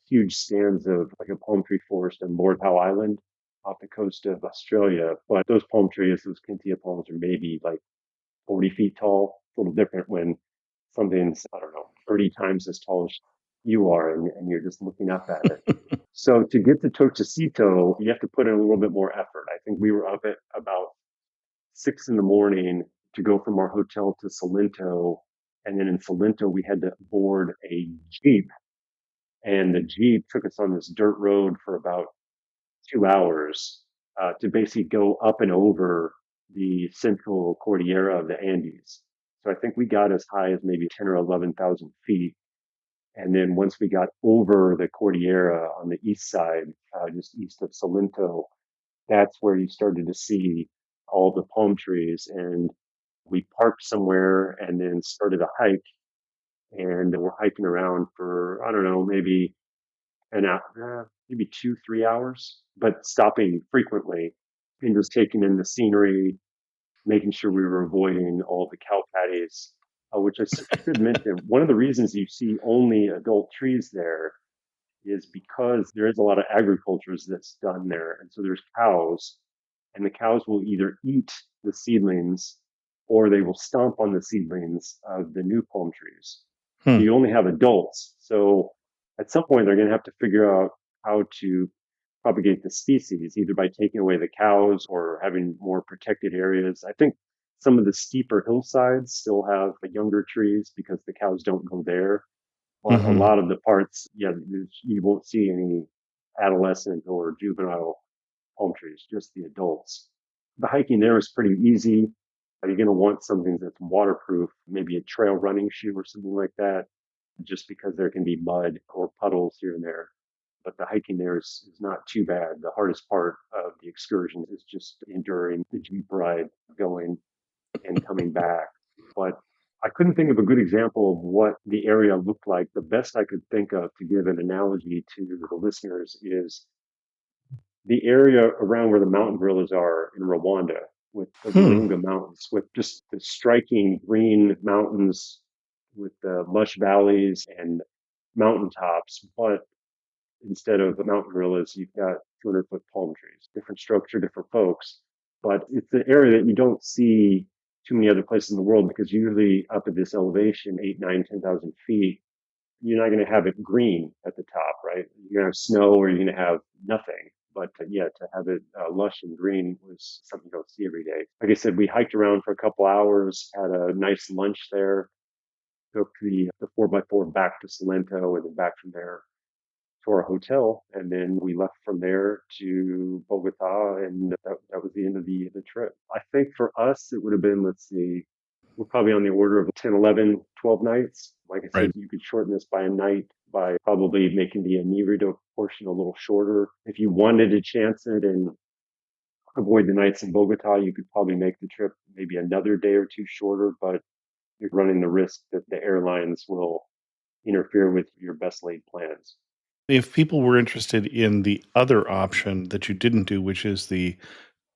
huge stands of like a palm tree forest in Lord Howe Island off the coast of Australia. But those palm trees, those Quintia palms, are maybe like 40 feet tall. It's a little different when something's, I don't know, 30 times as tall as you are, and you're just looking up at it. So to get to Tochecito, you have to put in a little bit more effort. I think we were up at about 6 in the morning to go from our hotel to Salento. And then in Salento, we had to board a Jeep. And the Jeep took us on this dirt road for about 2 hours to basically go up and over the central Cordillera of the Andes. So I think we got as high as maybe 10 or 11,000 feet. And then once we got over the Cordillera on the east side, just east of Salento, that's where you started to see all the palm trees. And we parked somewhere and then started a hike. And we're hiking around for, I don't know, maybe an hour, maybe 2, 3 hours, but stopping frequently and just taking in the scenery, making sure we were avoiding all the cow patties, which I should mention. One of the reasons you see only adult trees there is because there is a lot of agriculture that's done there. And so there's cows, and the cows will either eat the seedlings or they will stomp on the seedlings of the new palm trees. So Hmm. you only have adults. So at some point, they're going to have to figure out how to propagate the species, either by taking away the cows or having more protected areas. I think some of the steeper hillsides still have the younger trees because the cows don't go there. But a Hmm. lot of the parts, yeah, you won't see any adolescent or juvenile palm trees, just the adults. The hiking there is pretty easy. You're going to want something that's waterproof, maybe a trail running shoe or something like that, just because there can be mud or puddles here and there. But the hiking there is not too bad. The hardest part of the excursion is just enduring the Jeep ride going and coming back. But I couldn't think of a good example of what the area looked like. The best I could think of to give an analogy to the listeners is the area around where the mountain gorillas are in Rwanda with the Hmm. Virunga Mountains, with just the striking green mountains with the lush valleys and mountaintops. But instead of the mountain gorillas, you've got 200-foot palm trees, different strokes for different folks. But it's an area that you don't see too many other places in the world because usually up at this elevation, 8, 9, 10,000 feet, you're not going to have it green at the top, right? You're going to have snow or you're going to have nothing. But yeah, to have it lush and green was something you don't see every day. Like I said, we hiked around for a couple hours, had a nice lunch there, took the 4x4 back to Salento and then back from there to our hotel, and then we left from there to Bogota, and that was the end of the trip. I think for us, it would have been, let's see, we're probably on the order of 10, 11, 12 nights. Like I said, Right. you could shorten this by a night by probably making the Inírida portion a little shorter. If you wanted to chance it and avoid the nights in Bogota, you could probably make the trip maybe another day or two shorter, but you're running the risk that the airlines will interfere with your best laid plans. If people were interested in the other option that you didn't do, which is the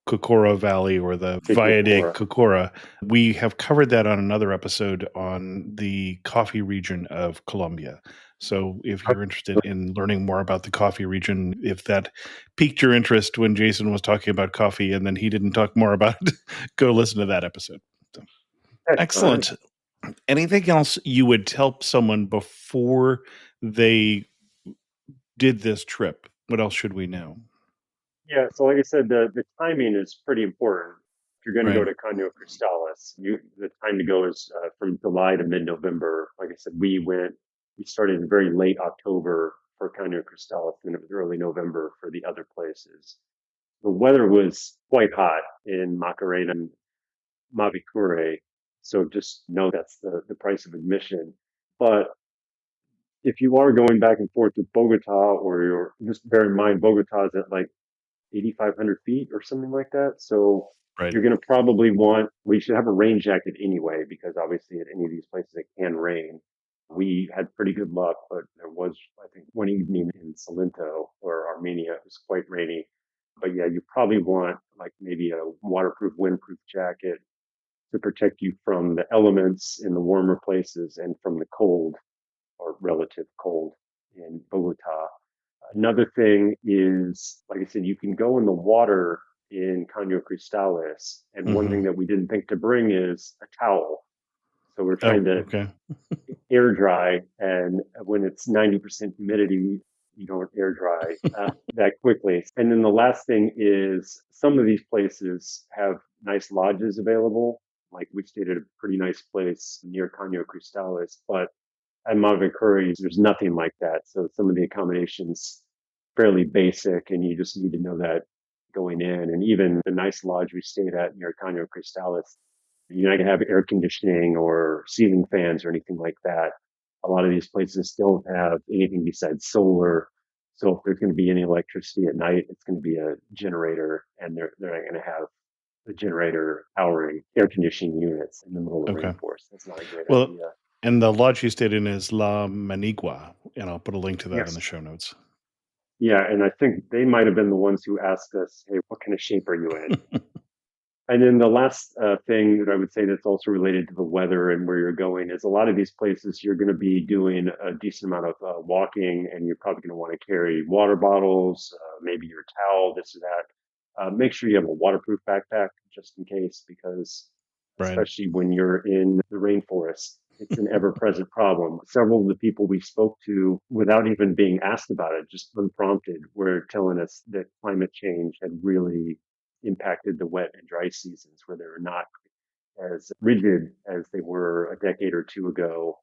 Cocora Valley or the Take Valle de Cora. Cocora, we have covered that on another episode on the coffee region of Colombia. So if you're interested in learning more about the coffee region, if that piqued your interest when Jason was talking about coffee and then he didn't talk more about it, go listen to that episode. So, excellent. Anything else you would tell someone before they did this trip? What else should we know? Yeah, so like I said, the timing is pretty important. If you're going to go Right. to Caño Cristales, the time to go is from July to mid-November. Like I said, we started in very late October for Caño Cristales, and it was early November for the other places. The weather was quite hot in Macarena and Mavecure, so just know that's the price of admission. But if you are going back and forth to Bogota, or you're just bear in mind Bogota is at like 8,500 feet or something like that. So Right. you're going to probably we should have a rain jacket anyway, because obviously at any of these places it can rain. We had pretty good luck, but there was, I think, one evening in Salento or Armenia, it was quite rainy. But yeah, you probably want like maybe a waterproof, windproof jacket to protect you from the elements in the warmer places and from the cold or relative cold in Bogota. Another thing is, like I said, you can go in the water in Caño Cristales. And one thing that we didn't think to bring is a towel. So we're Oh, trying to okay. air dry. And when it's 90% humidity, you don't air dry that quickly. And then the last thing is some of these places have nice lodges available. Like we stayed at a pretty nice place near Caño Cristales, but at Mavecure, there's nothing like that. So some of the accommodations fairly basic, and you just need to know that going in. And even the nice lodge we stayed at near Caño Cristales, you're not going to have air conditioning or ceiling fans or anything like that. A lot of these places don't have anything besides solar. So if there's going to be any electricity at night, it's going to be a generator, and they're not going to have a generator powering air conditioning units in the middle of the Okay. rainforest. That's not a great Well, idea. and the lodge you stayed in is La Manigua, and I'll put a link to that in the Yes. show notes. Yeah, and I think they might have been the ones who asked us, "Hey, what kind of shape are you in?" And then the last thing that I would say that's also related to the weather and where you're going is a lot of these places you're going to be doing a decent amount of walking, and you're probably going to want to carry water bottles, maybe your towel, this or that. Make sure you have a waterproof backpack just in case, because Right. especially when you're in the rainforest, it's an ever-present problem. Several of the people we spoke to, without even being asked about it, just unprompted, were telling us that climate change had really impacted the wet and dry seasons, where they were not as rigid as they were a decade or two ago.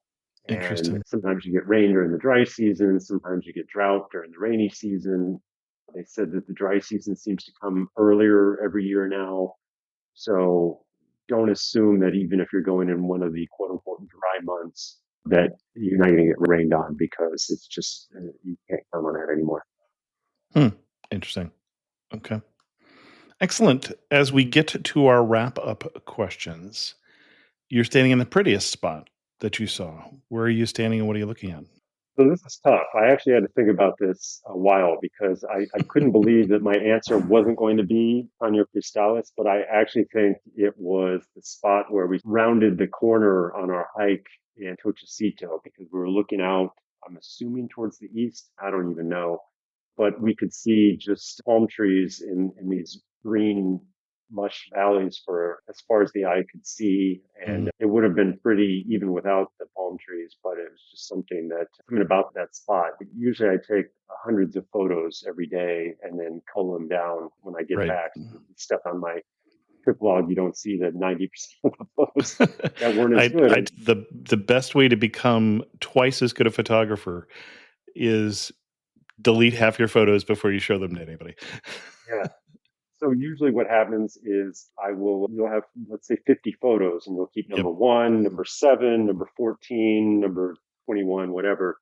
And Interesting. sometimes you get rain during the dry season, sometimes you get drought during the rainy season. They said that the dry season seems to come earlier every year now. So don't assume that even if you're going in one of the quote unquote dry months, that you're not going to get rained on, because it's just, you can't count on that anymore. Interesting. Okay. Excellent. As we get to our wrap up questions, you're standing in the prettiest spot that you saw. Where are you standing and what are you looking at? So this is tough. I actually had to think about this a while, because I couldn't believe that my answer wasn't going to be Caño Cristales, but I actually think it was the spot where we rounded the corner on our hike in Tochecito, because we were looking out, I'm assuming towards the east. I don't even know. But we could see just palm trees in these green lush valleys for as far as the eye could see. And it would have been pretty even without the palm trees, but it was just something about that spot. Usually I take hundreds of photos every day and then cull them down when I get Right. back. Stuff on my trip log, you don't see the 90% of the photos that weren't as good. The best way to become twice as good a photographer is delete half your photos before you show them to anybody. Yeah. So usually what happens is you'll have, let's say 50 photos and you'll keep number Yep. 1, number 7, number 14, number 21, whatever.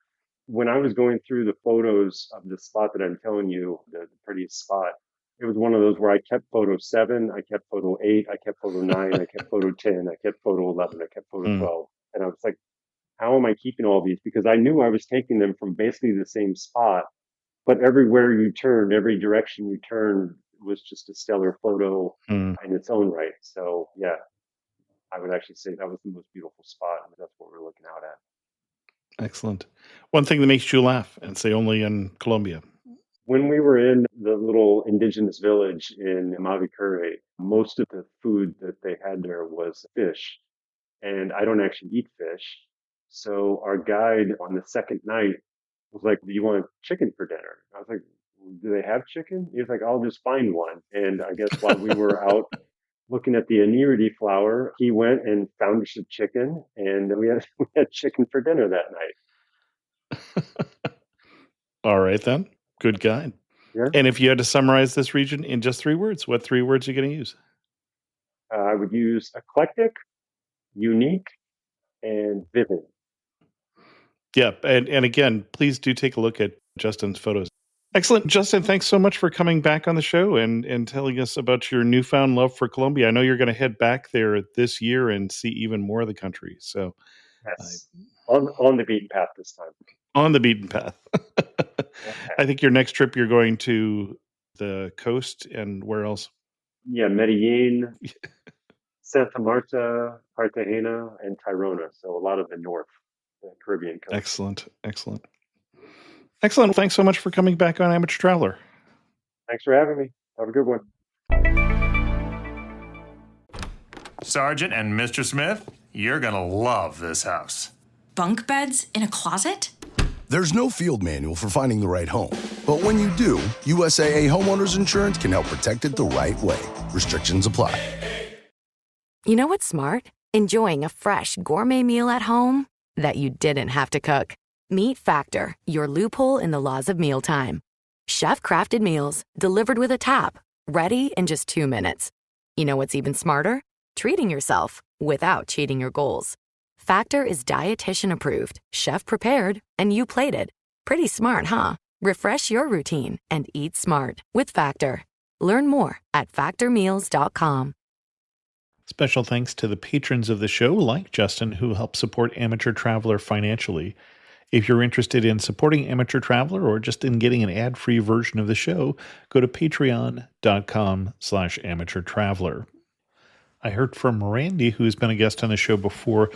When I was going through the photos of the spot that I'm telling you, the prettiest spot, it was one of those where I kept photo 7, I kept photo 8, I kept photo 9, I kept photo 10, I kept photo 11, I kept photo Mm. 12. And I was like, how am I keeping all these? Because I knew I was taking them from basically the same spot, but everywhere you turned, every direction you turned was just a stellar photo Mm. in its own right. So yeah, I would actually say that was the most beautiful spot. And that's what we're looking out at. Excellent. One thing that makes you laugh and say only in Colombia. When we were in the little indigenous village in Mavecure, most of the food that they had there was fish. And I don't actually eat fish. So our guide on the second night was like, do you want chicken for dinner? I was like, do they have chicken? He was like, I'll just find one. And I guess while we were out looking at the Inírida flower, he went and found us a chicken, and we had chicken for dinner that night. All right, then. Good guide. Yeah. And if you had to summarize this region in just 3 words, what 3 words are you going to use? I would use eclectic, unique, and vivid. Yeah. And again, please do take a look at Justin's photos. Excellent. Justin, thanks so much for coming back on the show and telling us about your newfound love for Colombia. I know you're going to head back there this year and see even more of the country. So, Yes. On the beaten path this time. On the beaten path. Okay. I think your next trip you're going to the coast and where else? Yeah, Medellin, Santa Marta, Cartagena, and Tirona. So a lot of the north, the Caribbean coast. Excellent. Excellent. Thanks so much for coming back on Amateur Traveler. Thanks for having me. Have a good one. Sergeant and Mr. Smith, you're gonna love this house. Bunk beds in a closet? There's no field manual for finding the right home. But when you do, USAA Homeowners Insurance can help protect it the right way. Restrictions apply. You know what's smart? Enjoying a fresh gourmet meal at home that you didn't have to cook. Meet Factor, your loophole in the laws of mealtime. Chef-crafted meals delivered with a tap, ready in just 2 minutes. You know what's even smarter? Treating yourself without cheating your goals. Factor is dietitian approved, chef prepared, and you plated. Pretty smart, huh? Refresh your routine and eat smart with Factor. Learn more at factormeals.com. Special thanks to the patrons of the show, like Justin, who help support Amateur Traveler financially. If you're interested in supporting Amateur Traveler or just in getting an ad-free version of the show, go to patreon.com/amateurtraveler. I heard from Randy, who's been a guest on the show before,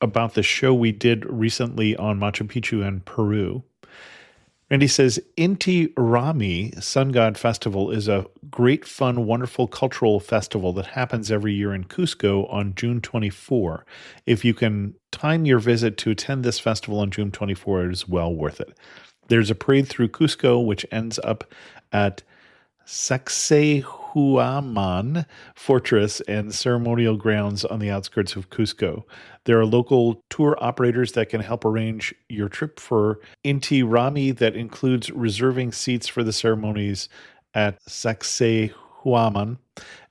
about the show we did recently on Machu Picchu and Peru. Randy says, Inti Raymi Sun God Festival is a great, fun, wonderful cultural festival that happens every year in Cusco on June 24. If you can time your visit to attend this festival on June 24, it is well worth it. There's a parade through Cusco, which ends up at Sacsayhuaman Fortress and ceremonial grounds on the outskirts of Cusco. There are local tour operators that can help arrange your trip for Inti Raymi that includes reserving seats for the ceremonies at Sacsayhuaman,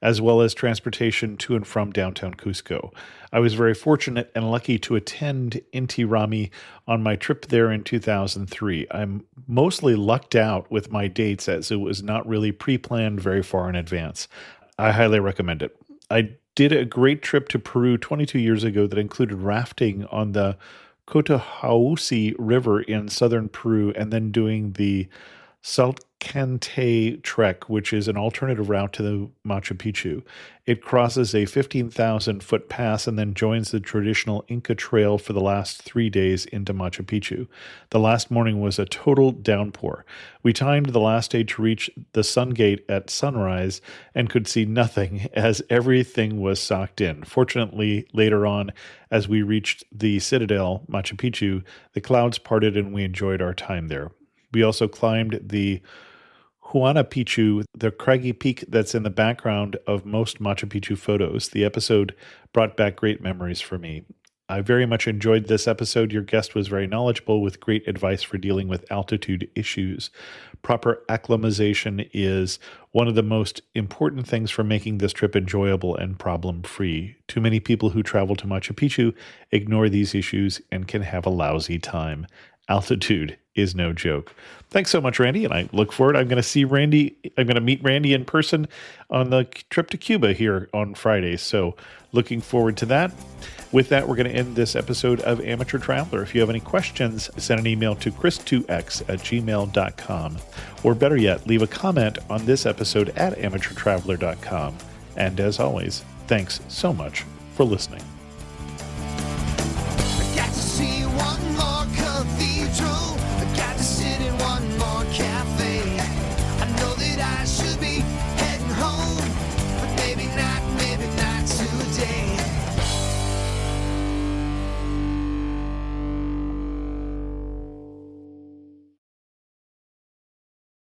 as well as transportation to and from downtown Cusco. I was very fortunate and lucky to attend Inti Raymi on my trip there in 2003. I'm mostly lucked out with my dates as it was not really pre-planned very far in advance. I highly recommend it. I did a great trip to Peru 22 years ago that included rafting on the Cotahuasi River in southern Peru and then doing the Salcantay Trek, which is an alternative route to the Machu Picchu. It crosses a 15,000-foot pass and then joins the traditional Inca Trail for the last 3 days into Machu Picchu. The last morning was a total downpour. We timed the last day to reach the Sun Gate at sunrise and could see nothing as everything was socked in. Fortunately, later on, as we reached the Citadel, Machu Picchu, the clouds parted and we enjoyed our time there. We also climbed the Huayna Picchu, the craggy peak that's in the background of most Machu Picchu photos. The episode brought back great memories for me. I very much enjoyed this episode. Your guest was very knowledgeable with great advice for dealing with altitude issues. Proper acclimatization is one of the most important things for making this trip enjoyable and problem-free. Too many people who travel to Machu Picchu ignore these issues and can have a lousy time. Altitude is no joke. Thanks so much, Randy, and I look forward. I'm going to meet Randy in person on the trip to Cuba here on Friday, so looking forward to that. With that, we're going to end this episode of Amateur Traveler. If you have any questions, send an email to chris2x@gmail.com, or better yet, leave a comment on this episode at amateurtraveler.com. And as always, thanks so much for listening.